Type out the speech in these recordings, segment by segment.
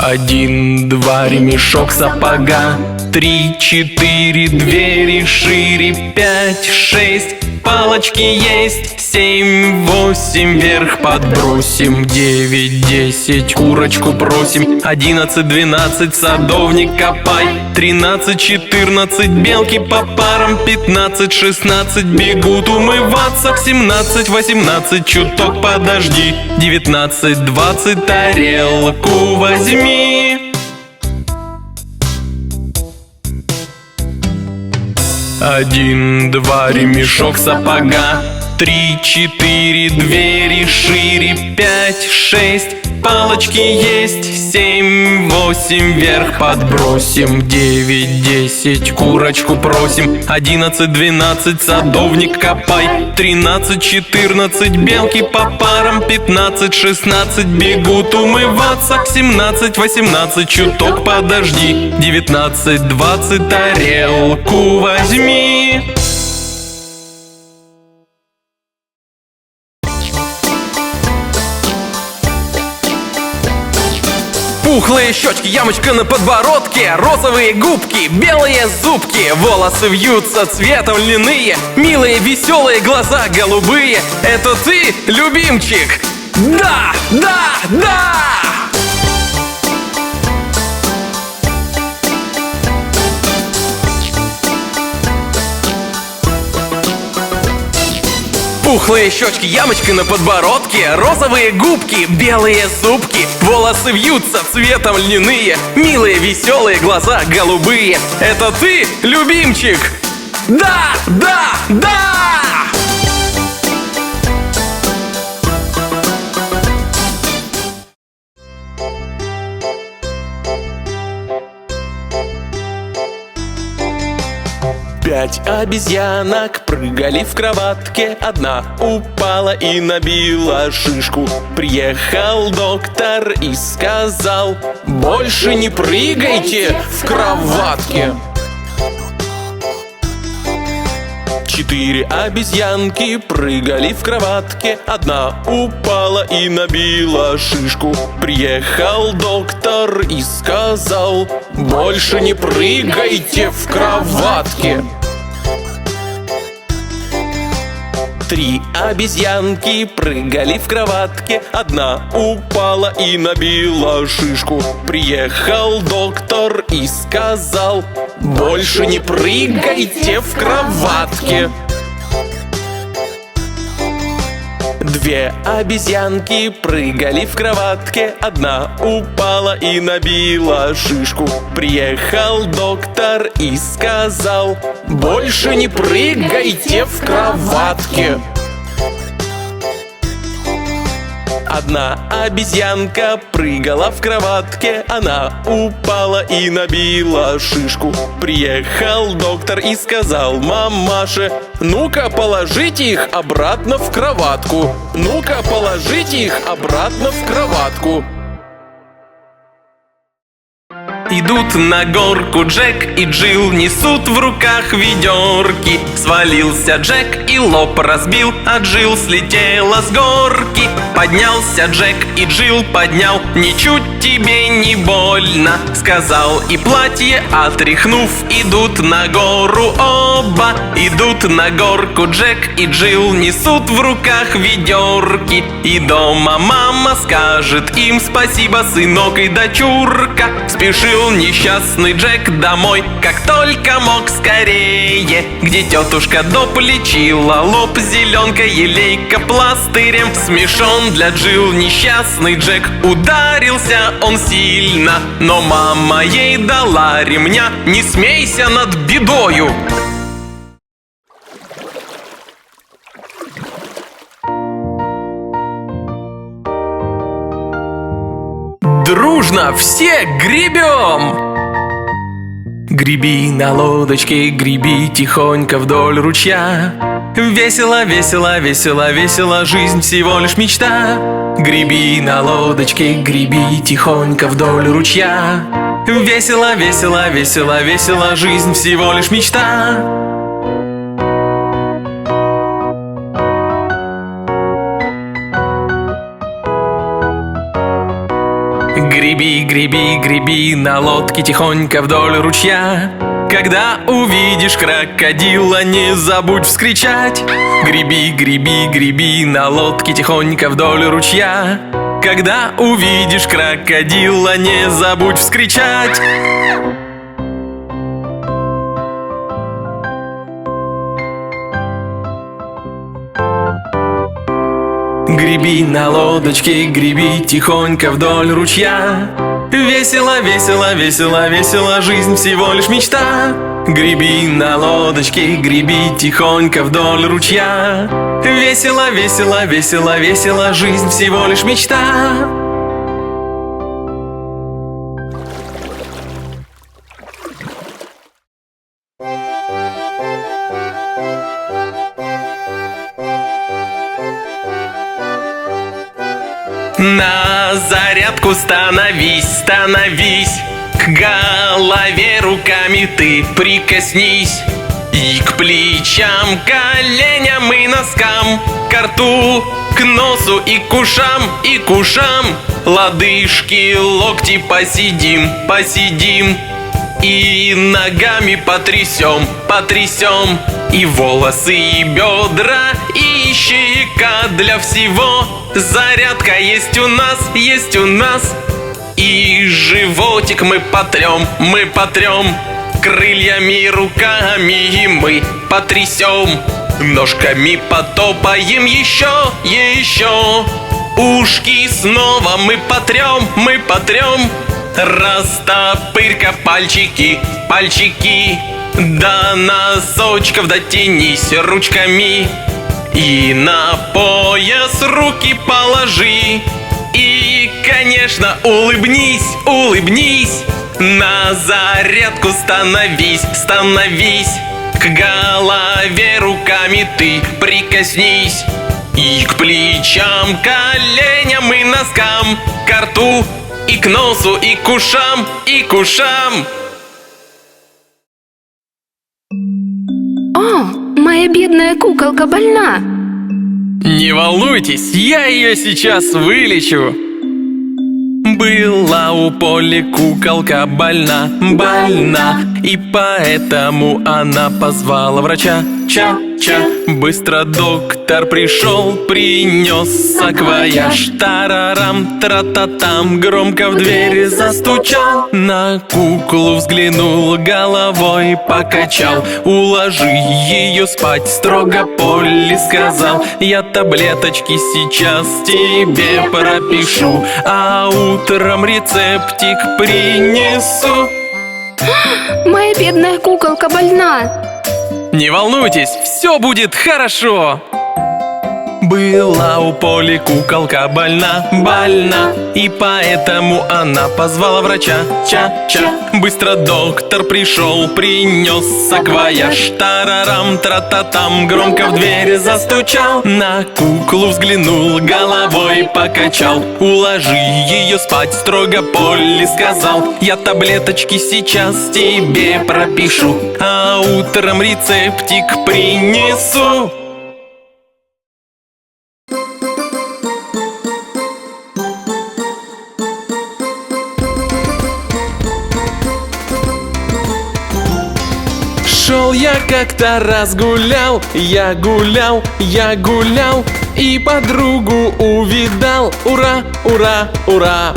1, 2, ремешок сапога. 3, 4, двери шире. 5, 6, палочки есть. 7, 8, вверх подбросим. 9, 10, курочку просим. 11, 12, садовник копай. 13, 14, белки по парам. 15, 16, бегут умываться. 17, 18, чуток подожди. 19, 20, тарелку возьми. 1, 2, ремешок сапога. 3, 4, двери шире. 5, 6, палочки есть. 7, 8, вверх подбросим. 9, 10, курочку просим. 11, 12, садовник копай. 13, 14, белки по парам. 15, 16, бегут умываться. 17, 18, чуток подожди. 19, 20, тарелку возьми. Пухлые щечки, ямочка на подбородке. Розовые губки, белые зубки. Волосы вьются цветом льняные. Милые, веселые глаза голубые. Это ты, любимчик? Да, да, да! Пухлые щечки, ямочка на подбородке. Розовые губки, белые зубки. Волосы вьются цветом льняные. Милые, веселые глаза голубые. Это ты, любимчик? Да, да, да! Пять обезьянок прыгали в кроватке. Одна упала и набила шишку. Приехал доктор и сказал: больше не прыгайте в кроватке. 4 обезьянки прыгали в кроватке. Одна упала и набила шишку. Приехал доктор и сказал: больше не прыгайте в кроватке. 3 обезьянки прыгали в кроватке. Одна упала и набила шишку. Приехал доктор и сказал: больше не прыгайте в кроватке. 2 обезьянки прыгали в кроватке. Одна упала и набила шишку. Приехал доктор и сказал: больше не прыгайте в кроватке. 1 обезьянка прыгала в кроватке. Она упала и набила шишку. Приехал доктор и сказал мамаше: ну-ка положите их обратно в кроватку. Ну-ка положите их обратно в кроватку. Идут на горку Джек и Джилл, несут в руках ведерки. Свалился Джек и лоб разбил, а Джилл слетела с горки. Поднялся Джек и Джилл поднял: ничуть тебе не больно, сказал, и платье отряхнув, идут на гору оба. Идут на горку Джек и Джилл, несут в руках ведерки. И дома мама скажет им: спасибо, сынок и дочурка. Спешил несчастный Джек домой, как только мог скорее, где тетушка доп лечила лоб зеленкой, елейка пластырем. Смешон для Джилл несчастный Джек, ударился он сильно, но мама ей дала ремня: не смейся над бедою. Дружно все гребем! Греби на лодочке, греби тихонько вдоль ручья. Весело, весело, весело, весело, жизнь всего лишь мечта. Греби на лодочке, греби тихонько вдоль ручья. Весело, весело, весело, весело, жизнь всего лишь мечта. Греби, греби, греби на лодке тихонько вдоль ручья. Когда увидишь крокодила, не забудь вскричать. Греби, греби, греби на лодке тихонько вдоль ручья. Когда увидишь крокодила, не забудь вскричать. Греби на лодочке, греби тихонько вдоль ручья. Весело, весело, весело, весело, жизнь всего лишь мечта. Греби на лодочке, греби тихонько вдоль ручья. Весело, весело, весело, весело, жизнь всего лишь мечта. На зарядку становись, становись. К голове руками ты прикоснись. И к плечам, коленям и носкам, к рту, к носу и к ушам, и к ушам. Лодыжки, локти посидим, посидим. И ногами потрясем, потрясем. И волосы, и бедра, и щека для всего. Зарядка есть у нас, есть у нас. И животик мы потрем, мы потрем. Крыльями, руками и мы потрясем. Ножками потопаем еще, еще. Ушки снова мы потрем, мы потрем. Растопырь-ка пальчики, пальчики. До носочков дотянись ручками. И на пояс руки положи. И, конечно, улыбнись, улыбнись. На зарядку становись, становись. К голове руками ты прикоснись. И к плечам, коленям и носкам, к рту и к носу, и к ушам, и к ушам. О, моя бедная куколка больна. Не волнуйтесь, я ее сейчас вылечу. Была у Поли куколка больна, больна. И поэтому она позвала врача. Ча-ча. Быстро доктор пришел, принес саквояж. Тарарам, тра-та-там, громко в дверь застучал. На куклу взглянул, головой покачал. Уложи ее спать, строго Полли сказал. Я таблеточки сейчас тебе пропишу, а утром рецептик принесу. Моя бедная куколка больна. Не волнуйтесь, все будет хорошо. Была у Поли куколка больна, больна. И поэтому она позвала врача. Ча-ча. Быстро доктор пришел, принес саквояж. Тарарам, тра-та-там, громко в дверь застучал. На куклу взглянул, головой покачал. Уложи ее спать, строго Полли сказал. Я таблеточки сейчас тебе пропишу, а утром рецептик принесу. Шел я как-то раз гулял, я гулял, я гулял, и подругу увидал. Ура, ура, ура!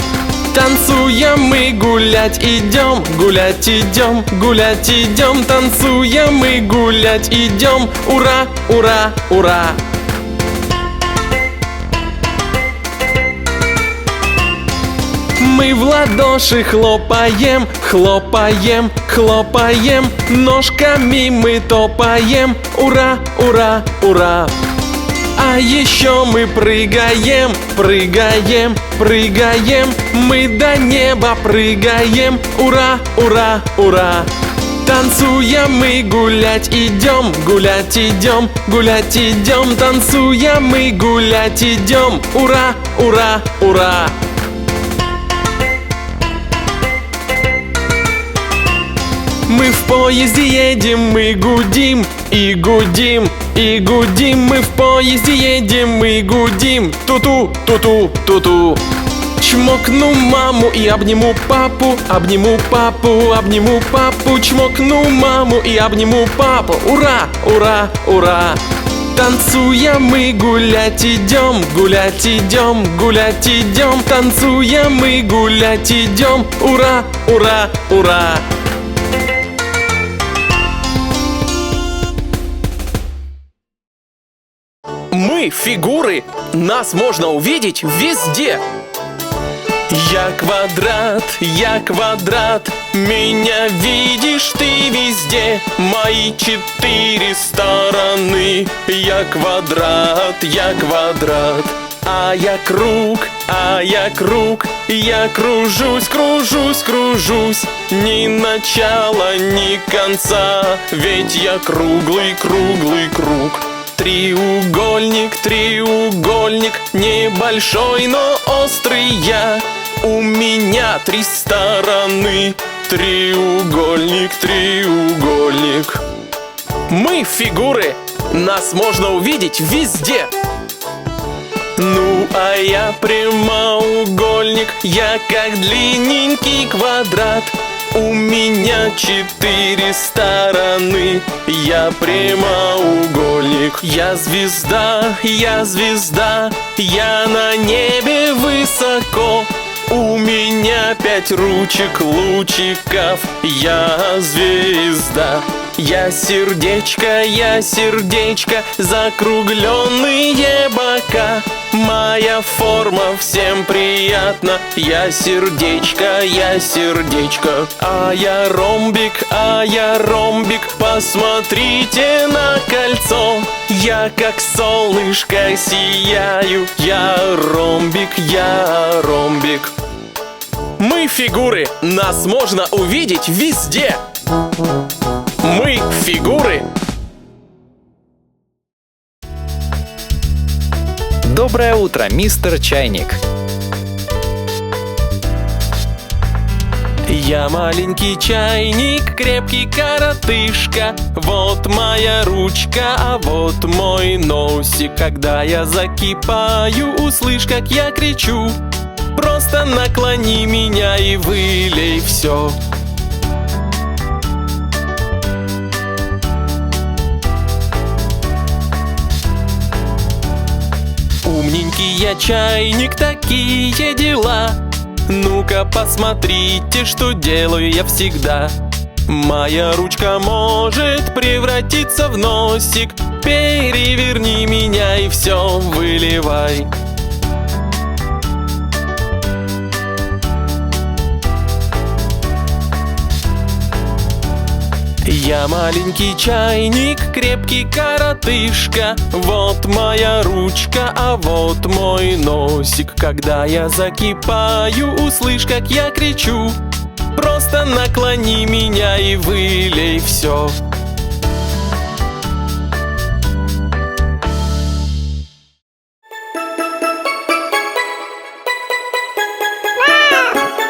Танцуем мы, гулять идем, гулять идем, гулять идем. Танцуем мы, гулять идем. Ура, ура, ура! Мы в ладоши хлопаем, хлопаем, хлопаем. Ножками мы топаем. Ура, ура, ура! А еще мы прыгаем, прыгаем, прыгаем. Мы до неба прыгаем. Ура, ура, ура! Танцуем мы, гулять идем, гулять идем, гулять идем. Танцуем мы, гулять идем. Ура, ура, ура! Мы в поезде едем, мы гудим и гудим, и гудим. Мы в поезде едем, мы гудим. Ту-ту, ту-ту, ту-ту. чмокну маму и обниму папу, обниму папу, обниму папу, чмокну маму и обниму папу. Ура, ура, ура! Танцуя мы гулять идем, гулять идем, гулять идем. Танцуя мы гулять идем. Ура, ура, ура! Мы фигуры, нас можно увидеть везде. Я квадрат, меня видишь ты везде. Мои 4 стороны. Я квадрат, а я круг, я кружусь, кружусь, кружусь. Ни начала, ни конца, ведь я круглый, круглый круг. Треугольник, треугольник, небольшой, но острый я. У меня 3 стороны. Треугольник, треугольник. Мы фигуры, нас можно увидеть везде. Ну, а я прямоугольник, я как длинненький квадрат. У меня 4 стороны. Я прямоугольник. Я звезда, я на небе высоко. У меня 5 ручек, лучиков. Я звезда. Я сердечко, закругленные бока. Моя форма всем приятна. Я сердечко, а я ромбик, посмотрите на кольцо. Я как солнышко сияю. Я ромбик. Мы фигуры, нас можно увидеть везде. Мы фигуры. Доброе утро, мистер Чайник. Я маленький чайник, крепкий коротышка. Вот моя ручка, а вот мой носик. Когда я закипаю, услышь, как я кричу. Просто наклони меня и вылей все. Умненький я чайник, такие дела. Ну-ка посмотрите, что делаю я всегда. Моя ручка может превратиться в носик. Переверни меня и все выливай. Я маленький чайник, крепкий коротышка. Вот моя ручка, а вот мой носик. Когда я закипаю, услышь, как я кричу. Просто наклони меня и вылей все.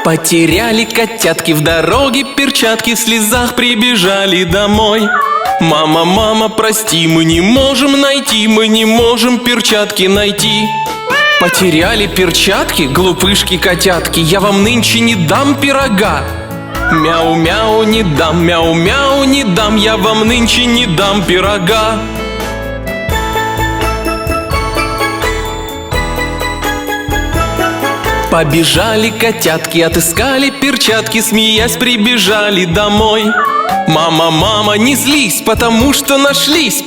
Потеряли котятки в дороге, перчатки в слезах прибежали домой. Мама, мама, прости, мы не можем найти, мы не можем перчатки найти. Потеряли перчатки, глупышки котятки, я вам нынче не дам пирога. Мяу-мяу, не дам, мяу-мяу, не дам, я вам нынче не дам пирога. Побежали котятки, отыскали перчатки, смеясь прибежали домой. Мама, мама, не злись, потому что нашлись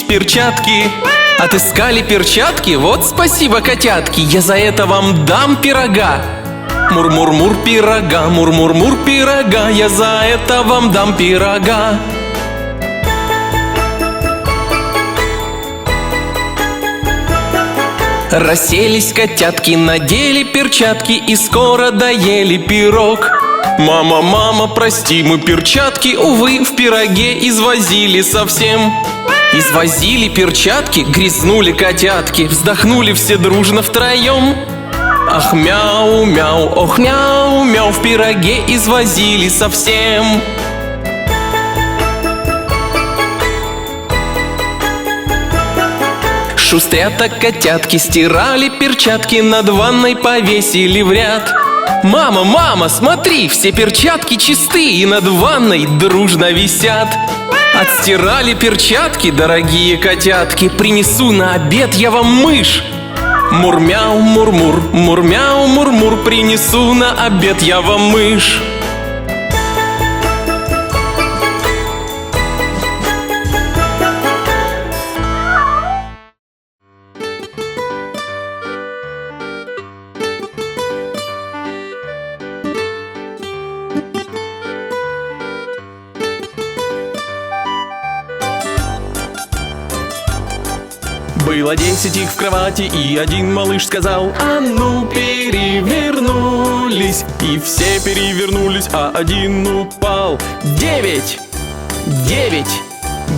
перчатки. Отыскали перчатки, вот спасибо, котятки, я за это вам дам пирога. Мур-мур-мур пирога, мур-мур-мур пирога, я за это вам дам пирога. Расселись котятки, надели перчатки и скоро доели пирог. Мама, мама, прости, мы перчатки, увы, в пироге извозили совсем. Извозили перчатки, грязнули котятки, вздохнули все дружно втроем. Ах, мяу-мяу, ох, мяу-мяу, в пироге извозили совсем. Шустрята котятки, стирали перчатки, над ванной повесили в ряд. Мама, мама, смотри, все перчатки чисты и над ванной дружно висят. Отстирали перчатки, дорогие котятки, принесу на обед я вам мышь. Мур-мяу, мур-мур, мур-мяу, мур-мур, принесу на обед я вам мышь. Было 10 их в кровати, и один малыш сказал: а ну перевернулись. И все перевернулись, а один упал. 9! 9!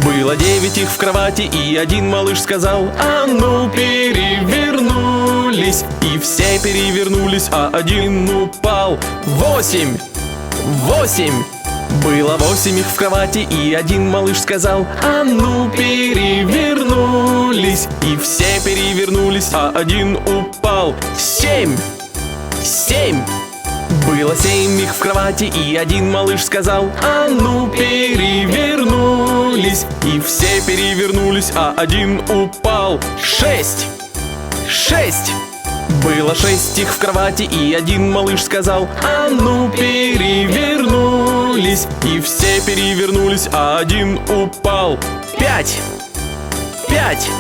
Было 9 их в кровати, и один малыш сказал: а ну перевернулись. И все перевернулись, а один упал. 8! 8! Было 8 их в кровати, и один малыш сказал: а ну перевернулись. И все перевернулись, а один упал. 7! 7! Было 7 их в кровати, и один малыш сказал: а ну перевернулись. И все перевернулись, а один упал. 6! 6! Было 6 их в кровати, и один малыш сказал: а ну перевернулись. И все перевернулись, а один упал. 5! 5!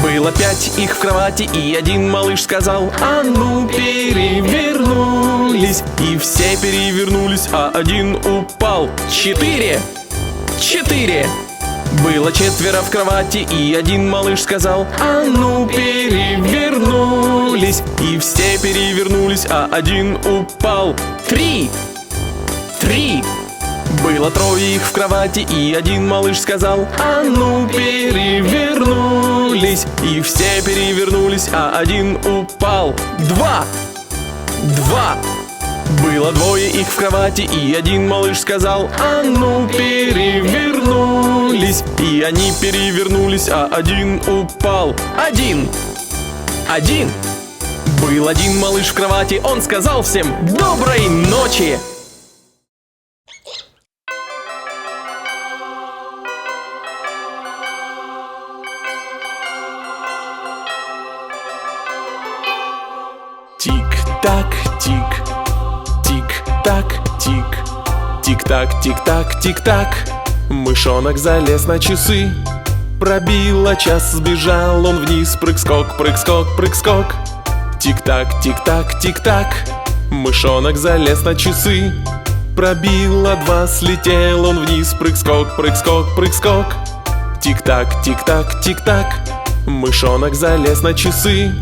Было 5 их в кровати, и один малыш сказал: а ну перевернулись. И все перевернулись, а один упал. 4! 4! Было 4 в кровати, и один малыш сказал: а ну перевернулись. И все перевернулись, а один упал. 3! 3! Было 3 их в кровати, и один малыш сказал: а ну перевернулись. И все перевернулись, а один упал. 2! 2! Было 2 их в кровати, и один малыш сказал: а ну перевернулись. И они перевернулись, а один упал. 1! 1! Был один малыш в кровати, он сказал всем: доброй ночи! Тик-так, тик, тик-так, тик, тик-так, тик-так, тик-так. Мышонок залез на часы. Пробило час, сбежал он вниз. Прыг-скок, прыг-скок, прыг-скок. Тик-так, тик-так, тик-так. Мышонок залез на часы. Пробило 2, слетел он вниз. Прыг-скок, прыг-скок, прыг-скок. Тик-так, тик-так, тик-так. Мышонок залез на часы.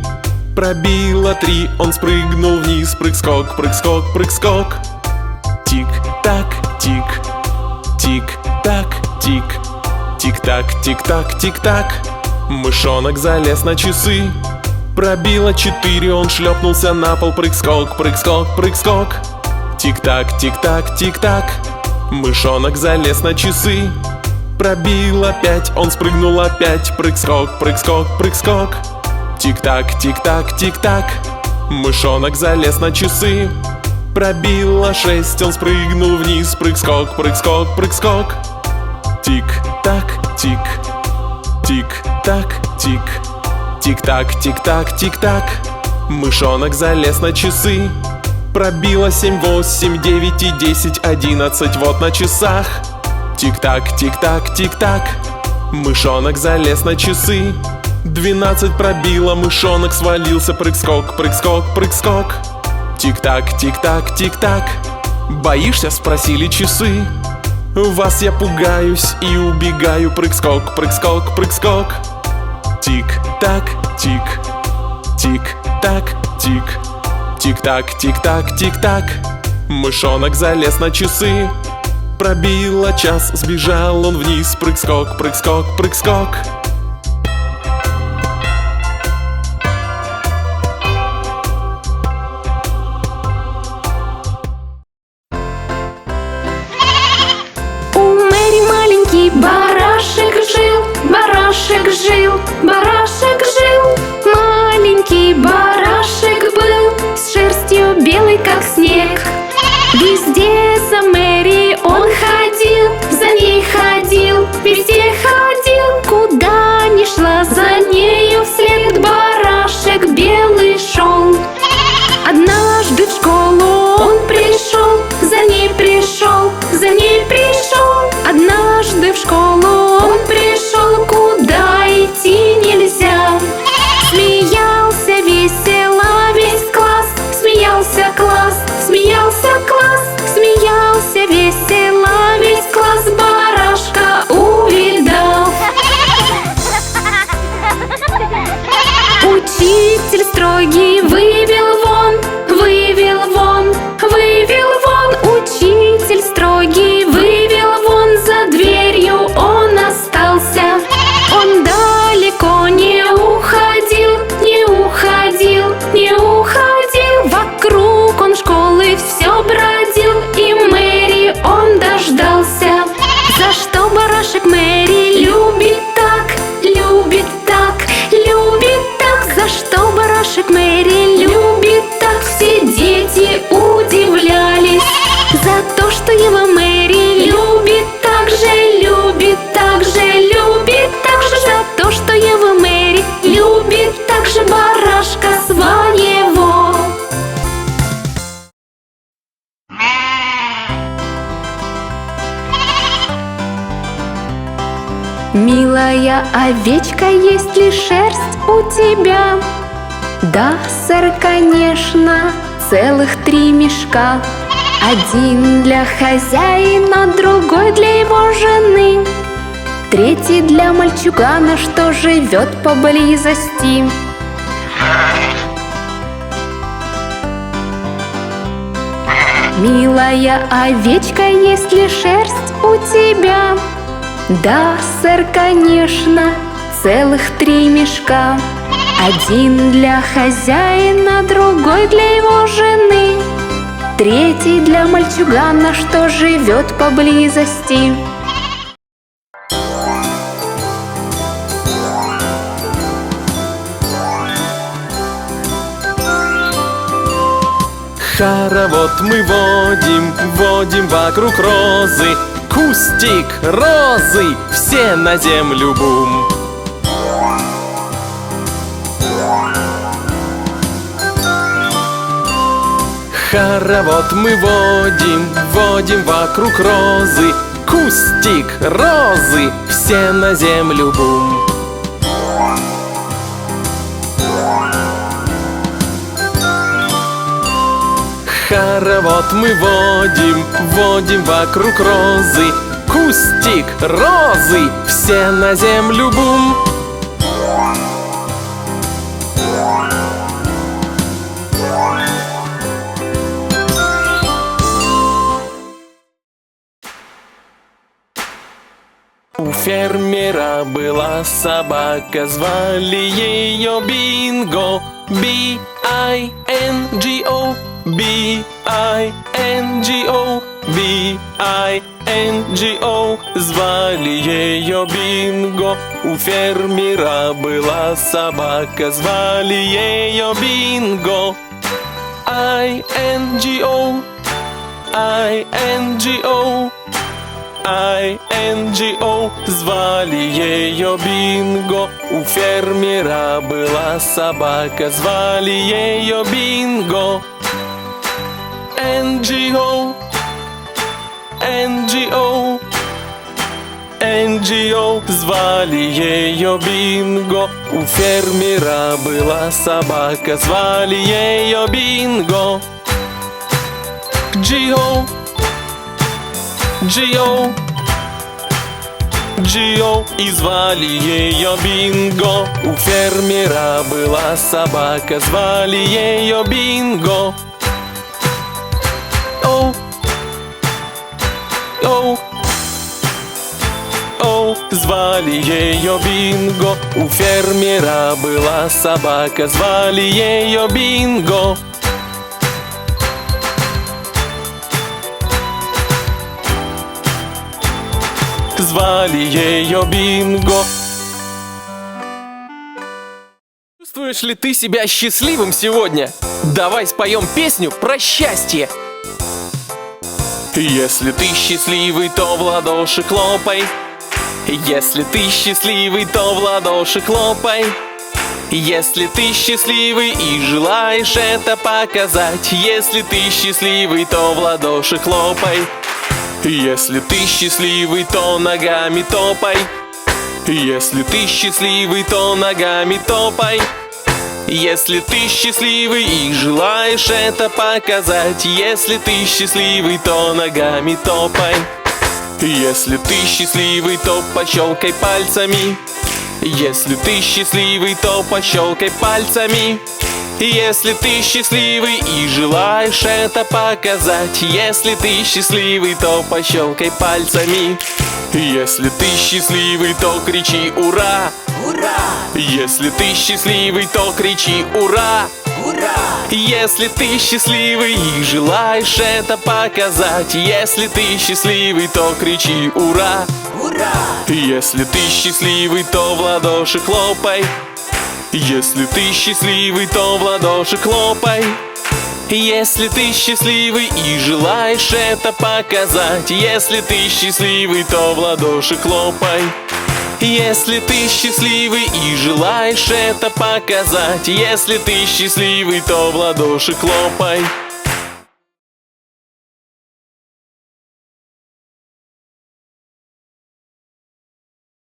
Пробило 3, он спрыгнул вниз. Прыг-скок, прыг-скок, прыг-скок. Тик-так, тик, тик-так, тик, тик-так, тик-так, тик-так. Мышонок залез на часы. Пробило 4, он шлепнулся на пол. Прыг-скок, прыг-скок, прыг-скок. Тик-так, тик-так, тик-так. Мышонок залез на часы. Пробило 5, он спрыгнул опять. Прыг-скок, прыг-скок, прыг-скок. Тик-так, тик-так, тик-так. Мышонок залез на часы. Пробило 6, он спрыгнул вниз. Прыг-скок, прыг-скок, прыг-скок. Тик-так, тик, тик-так, тик, тик-так, тик-так, тик-так. Мышонок залез на часы. Пробило 7, 8, 9 и 10, 11, вот на часах. Тик-так, тик-так, тик-так. Мышонок залез на часы. 12 пробило, мышонок свалился. Прыг-скок, прыг-скок, прыг-скок. Тик-так, тик-так, тик-так. Боишься? Спросили часы. Вас я пугаюсь и убегаю. Прыг-скок, прыг-скок, прыг-скок. Тик-так, тик, тик-так, тик, тик-так, тик-так, тик-так. Мышонок залез на часы. Пробило час, сбежал он вниз. Прыг-скок, прыг-скок, прыг-скок. Барашек жил, барашек жил, барашек жил. Везде за Мэри он ходил, за ней ходил, везде ходил. Куда ни шла, за нею вслед барашек белый шел. Однажды в школу он пришел, за ней пришел, за ней пришел. Однажды в школу он пришел, куда идти нельзя. Смеялся весело весь класс, смеялся класс, смеялся класс, смеялся весело весь класс, барашка увидав. Учитель строгий вывел вон, вывел вон, вывел вон. Учитель строгий вывел вон, за дверью он остался. Он далеко не уходил, не уходил, не уходил. Вокруг он школы все бродил, и Мэри он дождался. За что барашек Мэри любит так, любит так, любит так? За что барашек Мэри любит так? Все дети удивлялись. За то, что его Мэри любит так же, любит так же, любит так же. За то, что его Мэри любит так же барашка своего. Милая овечка, есть ли шерсть у тебя? Да, сэр, конечно, целых 3 мешка. Один для хозяина, другой для его жены, третий для мальчугана, что живет поблизости. Милая овечка, есть ли шерсть у тебя? Да, сэр, конечно, целых 3 мешка. Один для хозяина, другой для его жены, третий для мальчугана, что живет поблизости. Хоровод мы водим, водим вокруг розы. Кустик розы, все на землю бум. Хоровод мы водим, водим вокруг розы. Кустик розы, все на землю бум. Хоровод мы водим, водим вокруг розы. Кустик розы, все на землю бум. У фермера была собака, звали ее Бинго. B-I-N-G-O, B-I-N-G-O, B-I-N-G-O, звали ее Бинго. У фермера была собака, звали ее Бинго. I-N-G-O, I-N-G-O, I-N-G-O, звали ее Бинго. У фермера была собака, звали ее Бинго. N-G-O, N-G-O, N-G-O, звали ее Бинго. У фермера была собака, звали ее Бинго. G-O, G-O, G-O, и звали ее Бинго. У фермера была собака, звали ее Бинго. О, о, о, звали ее Бинго. У фермера была собака, звали ее Бинго. Звали ее Бинго. Чувствуешь ли ты себя счастливым сегодня? Давай споем песню про счастье. Если ты счастливый, то в ладоши хлопай. Если ты счастливый, то в ладоши хлопай. Если ты счастливый и желаешь это показать, если ты счастливый, то в ладоши хлопай. Если ты счастливый, то ногами топай. Если ты счастливый, то ногами топай. Если ты счастливый и желаешь это показать, если ты счастливый, то ногами топай. Если ты счастливый, то пощелкай пальцами. Если ты счастливый, то пощелкай пальцами. Если ты счастливый и желаешь это показать, если ты счастливый, то пощелкай пальцами. Если ты счастливый, то кричи «Ура!» Ура! Если ты счастливый, то кричи «Ура!» Ура! Если ты счастливый и желаешь это показать, если ты счастливый, то кричи «Ура!» Ура! Если ты счастливый, то в ладоши хлопай. Если ты счастливый, то в ладоши хлопай. Если ты счастливый и желаешь это показать, если ты счастливый, то в ладоши хлопай. Если ты счастливый и желаешь это показать, если ты счастливый, то в ладоши хлопай.